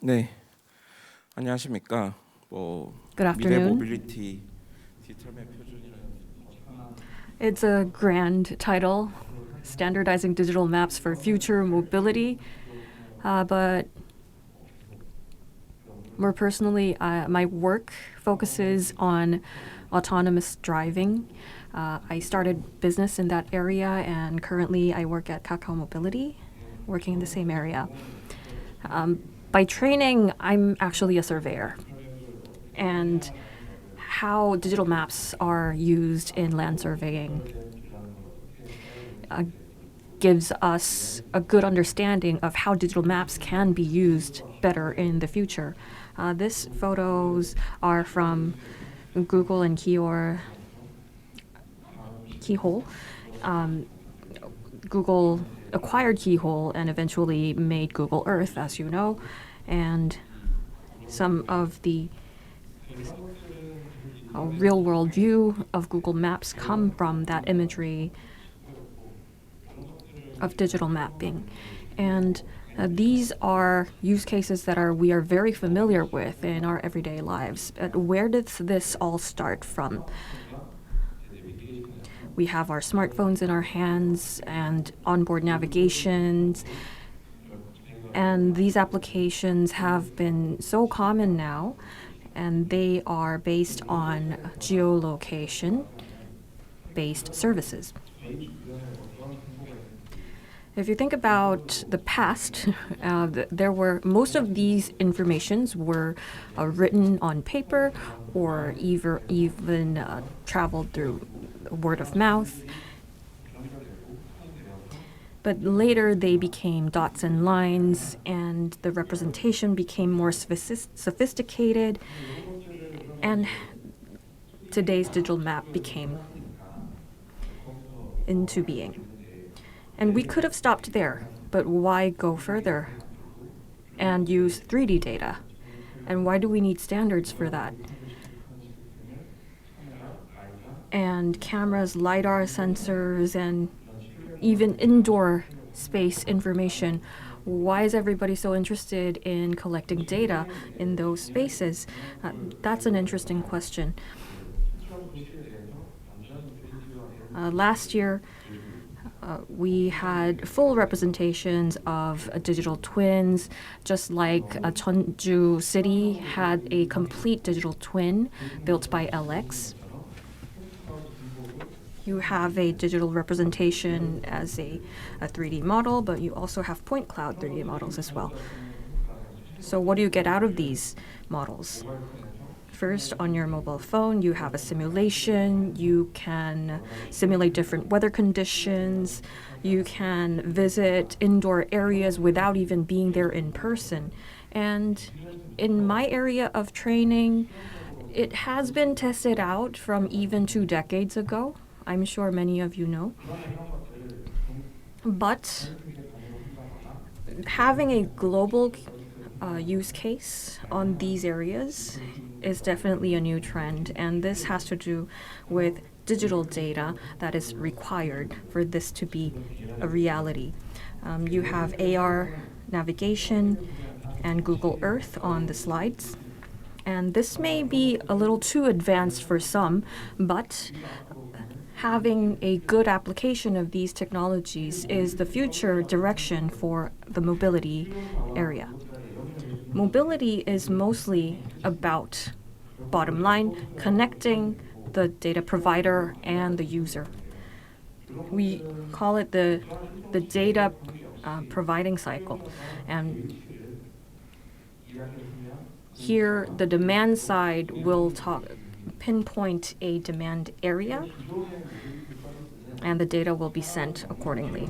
네, 안녕하십니까. Good 미래 afternoon. 모빌리티 디지털 맵 표준이라는 It's a grand title, Standardizing Digital Maps for Future Mobility. But more personally, my work focuses on autonomous driving. I started business in that area, and currently I work at Kakao Mobility, working in the same area. By training, I'm actually a surveyor. And how digital maps are used in land surveying gives us a good understanding of how digital maps can be used better in the future. These photos are from Google and Keyhole. Google acquired Keyhole and eventually made Google Earth, as you know, and some of the real-world view of Google Maps come from that imagery of digital mapping. And these are use cases that we are very familiar with in our everyday lives. But where did this all start from? We have our smartphones in our hands and onboard navigations. And these applications have been so common now, and they are based on geolocation-based services. If you think about the past, most of these informations were written on paper or even traveled through word of mouth. But later they became dots and lines, and the representation became more sophisticated, and today's digital map became into being. And we could have stopped there, but why go further and use 3D data? And why do we need standards for that? And cameras, LiDAR sensors, and even indoor space information. Why is everybody so interested in collecting data in those spaces? That's an interesting question. Last year, we had full representations of digital twins, just like Jeonju City had a complete digital twin built by LX. You have a digital representation as a 3D model, but you also have point cloud 3D models as well. So what do you get out of these models? First, on your mobile phone, you have a simulation. You can simulate different weather conditions. You can visit indoor areas without even being there in person. And in my area of training, it has been tested out from even 2 decades ago. I'm sure many of you know. But having a global use case on these areas is definitely a new trend, and this has to do with digital data that is required for this to be a reality. You have AR navigation and Google Earth on the slides, and this may be a little too advanced for some, but having a good application of these technologies is the future direction for the mobility area. Mobility is mostly about, bottom line, connecting the data provider and the user. We call it the data providing cycle. And here, the demand side will pinpoint a demand area, and the data will be sent accordingly.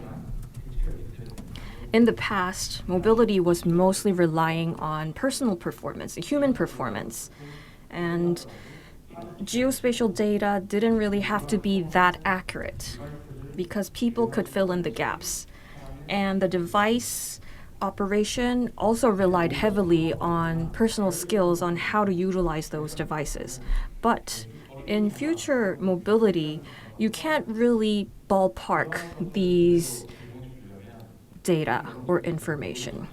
In the past, mobility was mostly relying on personal performance, human performance, and geospatial data didn't really have to be that accurate because people could fill in the gaps. And the device operation also relied heavily on personal skills on how to utilize those devices. But in future mobility, you can't really ballpark these data or information.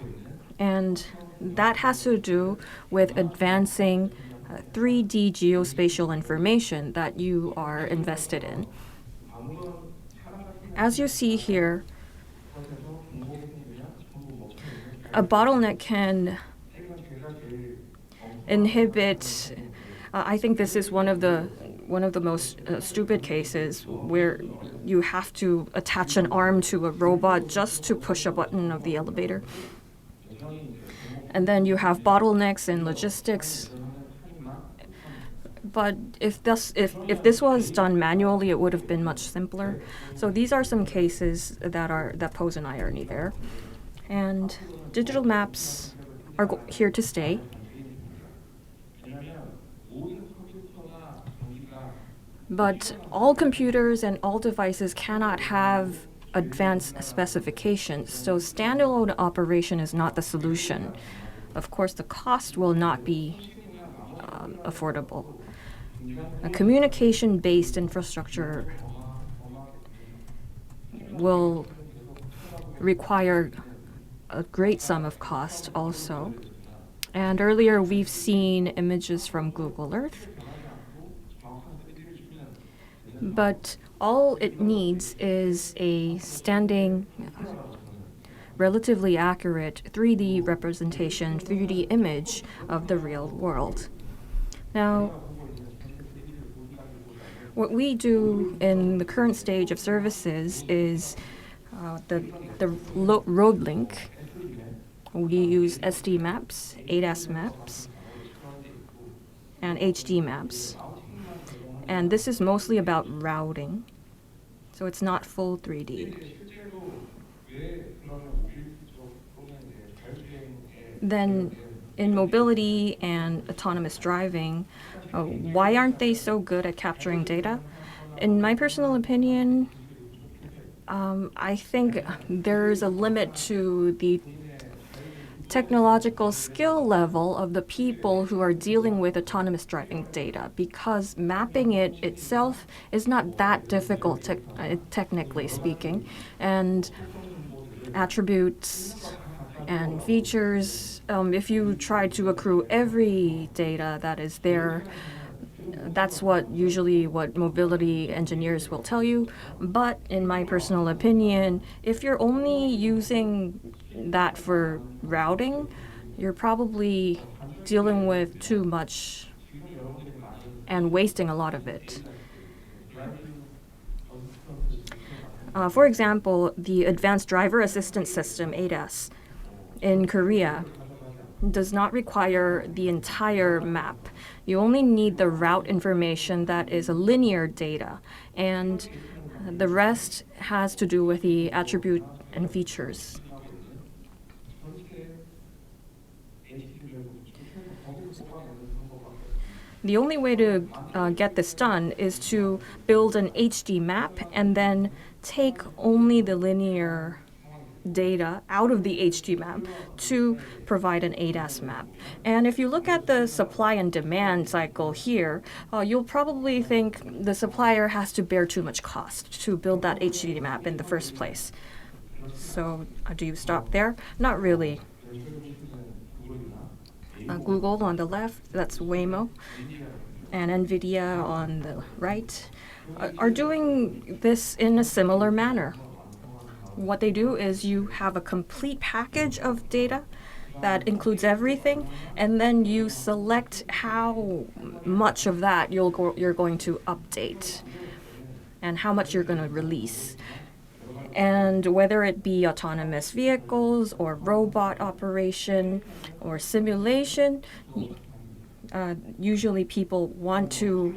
And that has to do with advancing 3D geospatial information that you are invested in. As you see here, a bottleneck can inhibit. I think this is one of the most stupid cases where you have to attach an arm to a robot just to push a button of the elevator. And then you have bottlenecks in logistics. But if this was done manually, it would have been much simpler. So these are some cases that pose an irony there. And digital maps are here to stay. But all computers and all devices cannot have advanced specifications, so standalone operation is not the solution. Of course, the cost will not be affordable. A communication-based infrastructure will require a great sum of cost also. And earlier we've seen images from Google Earth. But all it needs is a standing, relatively accurate 3D representation, 3D image of the real world. Now, what we do in the current stage of services is the road link. We use SD maps, ADAS maps, and HD maps. And this is mostly about routing, so it's not full 3D. Then in mobility and autonomous driving, why aren't they so good at capturing data? In my personal opinion, I think there's a limit to the technological skill level of the people who are dealing with autonomous driving data, because mapping it itself is not that difficult, technically speaking, and attributes and features, if you try to accrue every data that is there, that's usually what mobility engineers will tell you. But in my personal opinion, if you're only using that for routing, you're probably dealing with too much and wasting a lot of it. For example, the Advanced Driver Assistance System, ADAS, in Korea does not require the entire map. You only need the route information that is a linear data, and the rest has to do with the attribute and features. The only way to get this done is to build an HD map and then take only the linear data out of the HD map to provide an ADAS map. And if you look at the supply and demand cycle here, you'll probably think the supplier has to bear too much cost to build that HD map in the first place. So do you stop there? Not really. Google on the left, that's Waymo, and NVIDIA on the right, are doing this in a similar manner. What they do is you have a complete package of data that includes everything, and then you select how much of that you're going to update and how much you're going to release. And whether it be autonomous vehicles or robot operation or simulation, usually people want to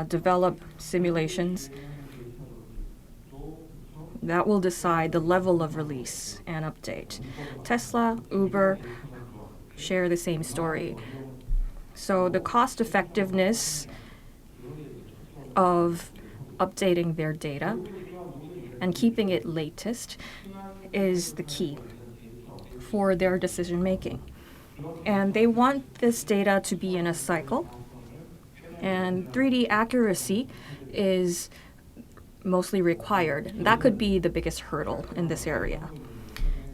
develop simulations that will decide the level of release and update. Tesla, Uber share the same story. So the cost effectiveness of updating their data and keeping it latest is the key for their decision making. And they want this data to be in a cycle, and 3D accuracy is mostly required. That could be the biggest hurdle in this area.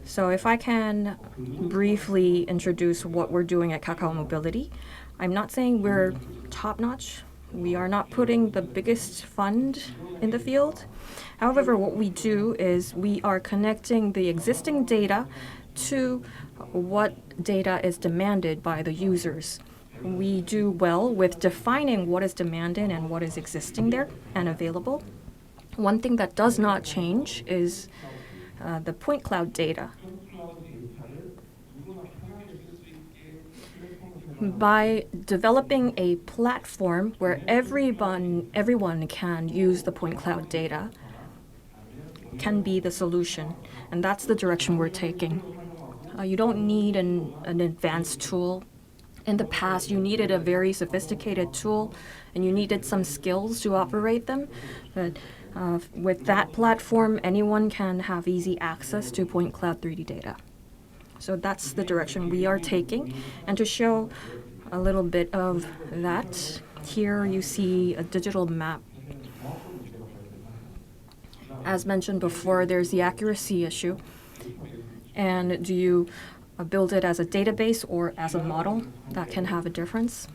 So if I can briefly introduce what we're doing at Kakao Mobility, I'm not saying we're top-notch. We are not putting the biggest fund in the field. However, what we do is we are connecting the existing data to what data is demanded by the users. We do well with defining what is demanded and what is existing there and available. One thing that does not change is the point cloud data. By developing a platform where everyone can use the point cloud data can be the solution, and that's the direction we're taking. You don't need an advanced tool. In the past, you needed a very sophisticated tool, and you needed some skills to operate them. But with that platform, anyone can have easy access to point cloud 3D data. So that's the direction we are taking. And to show a little bit of that, here you see a digital map. As mentioned before, there's the accuracy issue. And do you build it as a database or as a model? That can have a difference.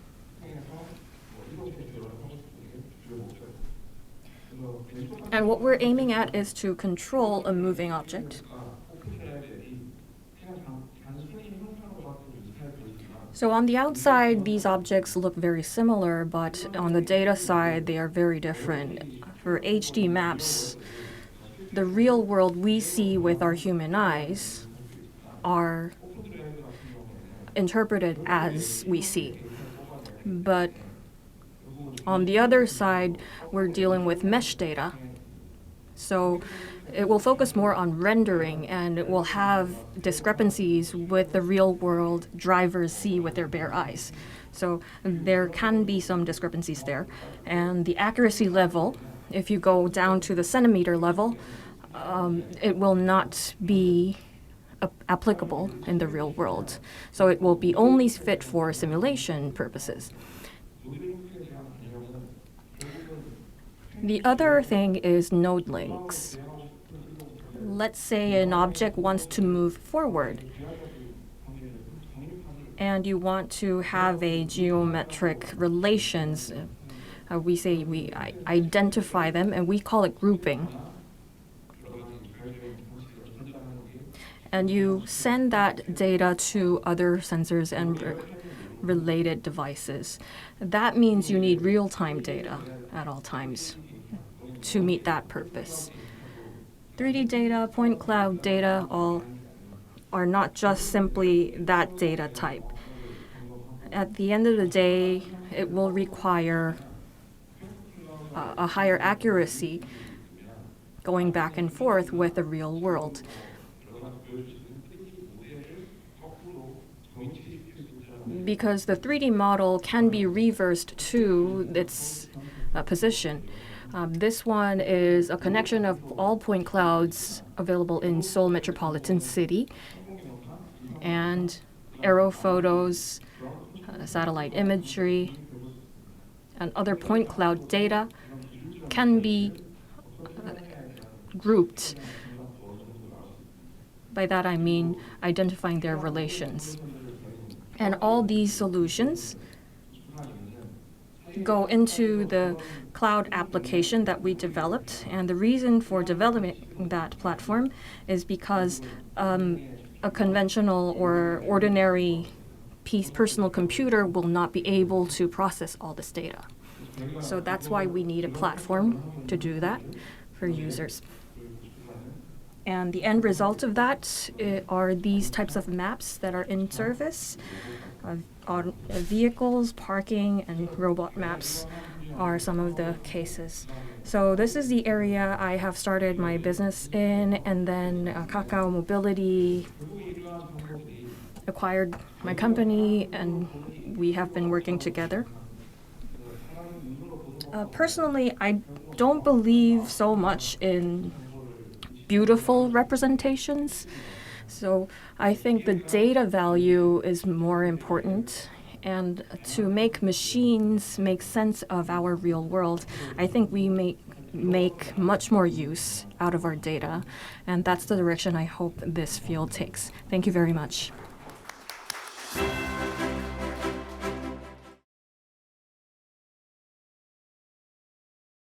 And what we're aiming at is to control a moving object. So on the outside, these objects look very similar, but on the data side, they are very different. For HD maps, the real world we see with our human eyes are interpreted as we see. But on the other side, we're dealing with mesh data. So it will focus more on rendering, and it will have discrepancies with the real world drivers see with their bare eyes. So there can be some discrepancies there. And the accuracy level, if you go down to the centimeter level, it will not be applicable in the real world. So it will be only fit for simulation purposes. The other thing is node links. Let's say an object wants to move forward, and you want to have a geometric relations. We identify them, and we call it grouping. And you send that data to other sensors and related devices. That means you need real-time data at all times to meet that purpose. 3D data, point cloud data, all are not just simply that data type. At the end of the day, it will require a higher accuracy going back and forth with the real world. Because the 3D model can be reversed to its position. This one is a connection of all point clouds available in Seoul Metropolitan City, and aero photos, satellite imagery, and other point cloud data can be grouped. By that I mean identifying their relations. And all these solutions go into the cloud application that we developed. And the reason for developing that platform is because a conventional or ordinary personal computer will not be able to process all this data. So that's why we need a platform to do that for users. And the end result of that are these types of maps that are in service. Vehicles, parking, and robot maps are some of the cases. So this is the area I have started my business in, and then Kakao Mobility acquired my company, and we have been working together. Personally, I don't believe so much in beautiful representations. So I think the data value is more important. And to make machines make sense of our real world, I think we make much more use out of our data. And that's the direction I hope this field takes. Thank you very much.